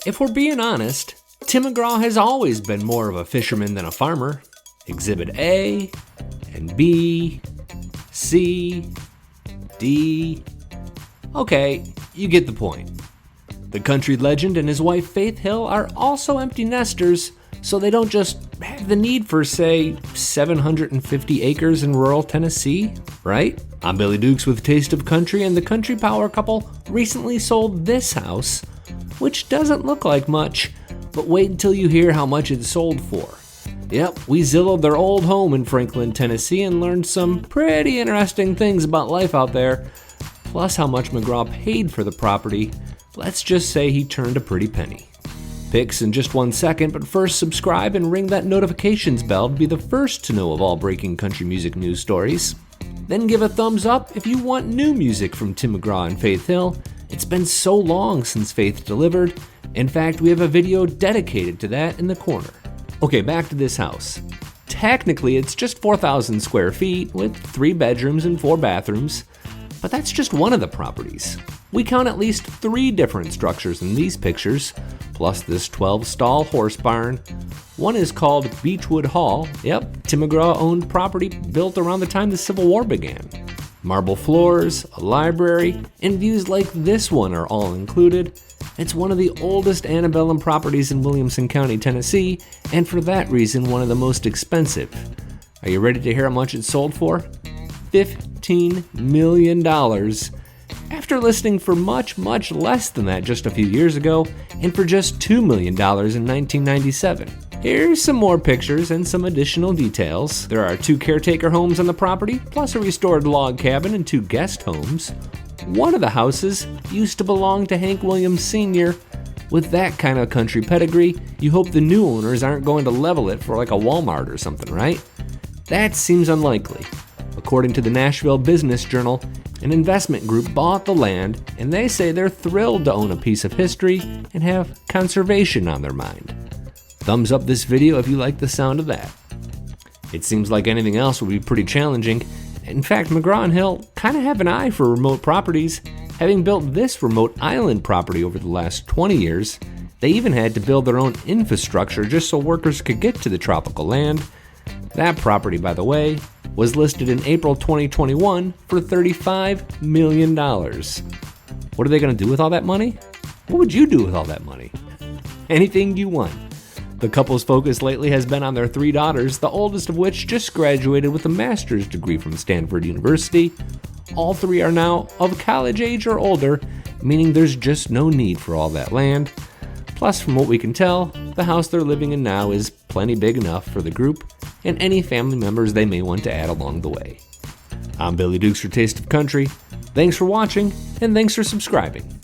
If we're being honest, Tim McGraw has always been more of a fisherman than a farmer. Exhibit A and B, C, D. Okay, you get the point. The country legend and his wife Faith Hill are also empty nesters, so they don't just have the need for, say, 750 acres in rural Tennessee, right? I'm Billy Dukes with Taste of Country, and the country power couple recently sold this house, which doesn't look like much, but wait until you hear how much it sold for. Yep, we Zillowed their old home in Franklin, Tennessee, and learned some pretty interesting things about life out there, plus how much McGraw paid for the property. Let's just say he turned a pretty penny. Picks in just 1 second, but first subscribe and ring that notifications bell to be the first to know of all breaking country music news stories. Then give a thumbs up if you want new music from Tim McGraw and Faith Hill. It's been so long since Faith delivered. In fact, we have a video dedicated to that in the corner. Okay, back to this house. Technically, it's just 4,000 square feet with 3 bedrooms and 4 bathrooms, but that's just one of the properties. We count at least 3 different structures in these pictures, plus this 12-stall horse barn. One is called Beechwood Hall. Yep, Tim McGraw owned property built around the time the Civil War began. Marble floors, a library, and views like this one are all included. It's one of the oldest antebellum properties in Williamson County, Tennessee, and for that reason, one of the most expensive. Are you ready to hear how much it sold for? $15 million. After listing for much, much less than that just a few years ago, and for just $2 million in 1997. Here's some more pictures and some additional details. There are 2 caretaker homes on the property, plus a restored log cabin and 2 guest homes. One of the houses used to belong to Hank Williams Sr. With that kind of country pedigree, you hope the new owners aren't going to level it for like a Walmart or something, right? That seems unlikely. According to the Nashville Business Journal, an investment group bought the land, and they say they're thrilled to own a piece of history and have conservation on their mind. Thumbs up this video if you like the sound of that. It seems like anything else would be pretty challenging. In fact, McGraw and Hill kind of have an eye for remote properties. Having built this remote island property over the last 20 years, they even had to build their own infrastructure just so workers could get to the tropical land. That property, by the way, was listed in April 2021 for $35 million. What are they going to do with all that money? What would you do with all that money? Anything you want. The couple's focus lately has been on their 3 daughters, the oldest of which just graduated with a master's degree from Stanford University. All 3 are now of college age or older, meaning there's just no need for all that land. Plus, from what we can tell, the house they're living in now is plenty big enough for the group and any family members they may want to add along the way. I'm Billy Dukes for Taste of Country. Thanks for watching, and thanks for subscribing.